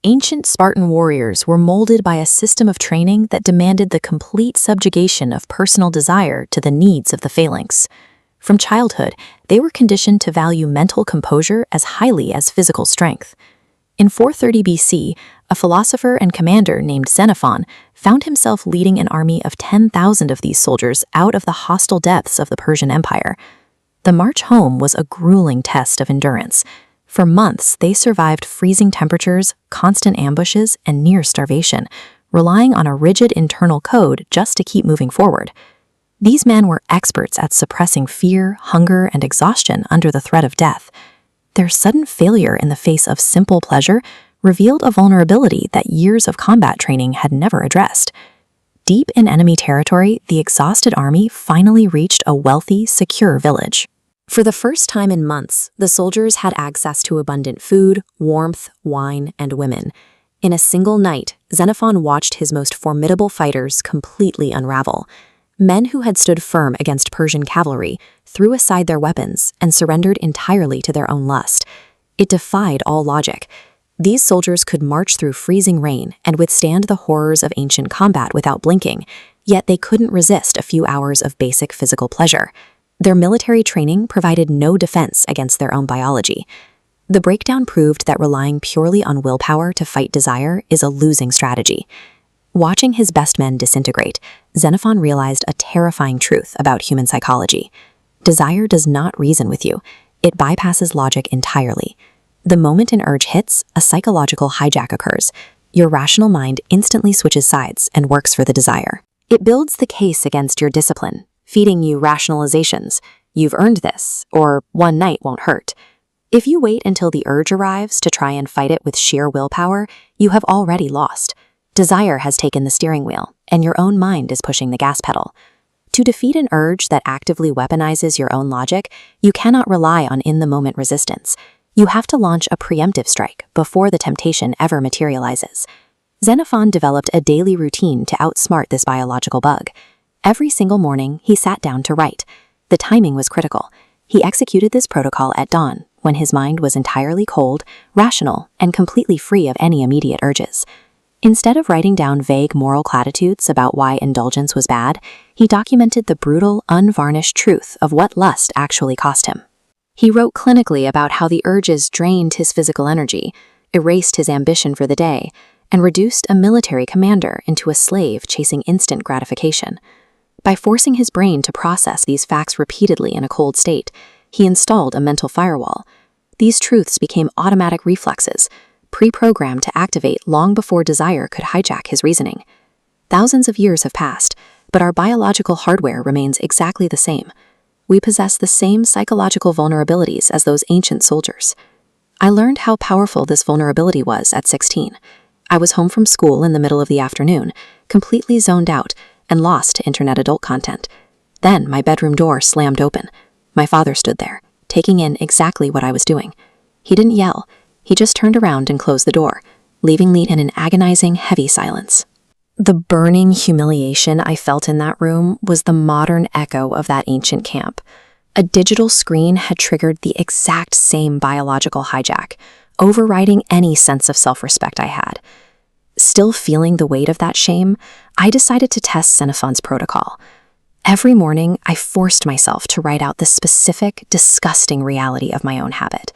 Ancient Spartan warriors were molded by a system of training that demanded the complete subjugation of personal desire to the needs of the phalanx. From childhood, they were conditioned to value mental composure as highly as physical strength. In 430 BC, a philosopher and commander named Xenophon found himself leading an army of 10,000 of these soldiers out of the hostile depths of the Persian Empire. The march home was a grueling test of endurance. For months, they survived freezing temperatures, constant ambushes, and near starvation, relying on a rigid internal code just to keep moving forward. These men were experts at suppressing fear, hunger, and exhaustion under the threat of death. Their sudden failure in the face of simple pleasure revealed a vulnerability that years of combat training had never addressed. Deep in enemy territory, the exhausted army finally reached a wealthy, secure village. For the first time in months, the soldiers had access to abundant food, warmth, wine, and women. In a single night, Xenophon watched his most formidable fighters completely unravel. Men who had stood firm against Persian cavalry threw aside their weapons and surrendered entirely to their own lust. It defied all logic. These soldiers could march through freezing rain and withstand the horrors of ancient combat without blinking, yet they couldn't resist a few hours of basic physical pleasure. Their military training provided no defense against their own biology. The breakdown proved that relying purely on willpower to fight desire is a losing strategy. Watching his best men disintegrate, Xenophon realized a terrifying truth about human psychology. Desire does not reason with you. It bypasses logic entirely. The moment an urge hits, a psychological hijack occurs. Your rational mind instantly switches sides and works for the desire. It builds the case against your discipline, feeding you rationalizations. You've earned this, or one night won't hurt. If you wait until the urge arrives to try and fight it with sheer willpower, you have already lost. Desire has taken the steering wheel, and your own mind is pushing the gas pedal. To defeat an urge that actively weaponizes your own logic, you cannot rely on in-the-moment resistance. You have to launch a preemptive strike before the temptation ever materializes. Xenophon developed a daily routine to outsmart this biological bug. Every single morning, he sat down to write. The timing was critical. He executed this protocol at dawn, when his mind was entirely cold, rational, and completely free of any immediate urges. Instead of writing down vague moral platitudes about why indulgence was bad, he documented the brutal, unvarnished truth of what lust actually cost him. He wrote clinically about how the urges drained his physical energy, erased his ambition for the day, and reduced a military commander into a slave chasing instant gratification. By forcing his brain to process these facts repeatedly in a cold state, he installed a mental firewall. These truths became automatic reflexes, pre-programmed to activate long before desire could hijack his reasoning. Thousands of years have passed, but our biological hardware remains exactly the same. We possess the same psychological vulnerabilities as those ancient soldiers. I learned how powerful this vulnerability was at 16. I was home from school in the middle of the afternoon, completely zoned out and lost to internet adult content. Then my bedroom door slammed open. My father stood there, taking in exactly what I was doing. He didn't yell. He just turned around and closed the door, leaving me in an agonizing, heavy silence. The burning humiliation I felt in that room was the modern echo of that ancient camp. A digital screen had triggered the exact same biological hijack, overriding any sense of self-respect I had. Still feeling the weight of that shame, I decided to test Xenophon's protocol. Every morning, I forced myself to write out the specific, disgusting reality of my own habit.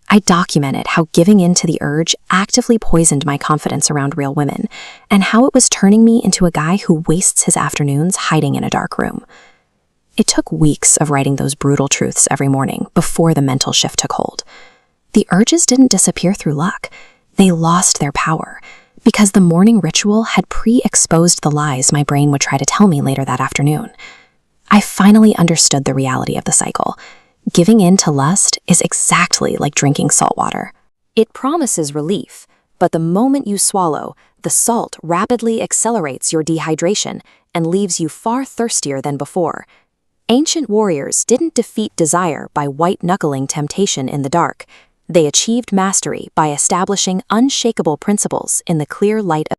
I documented how giving in to the urge actively poisoned my confidence around real women, and how it was turning me into a guy who wastes his afternoons hiding in a dark room. It took weeks of writing those brutal truths every morning before the mental shift took hold. The urges didn't disappear through luck. They lost their power, because the morning ritual had pre-exposed the lies my brain would try to tell me later that afternoon. I finally understood the reality of the cycle. Giving in to lust is exactly like drinking salt water. It promises relief, but the moment you swallow, the salt rapidly accelerates your dehydration and leaves you far thirstier than before. Ancient warriors didn't defeat desire by white-knuckling temptation in the dark. They achieved mastery by establishing unshakable principles in the clear light of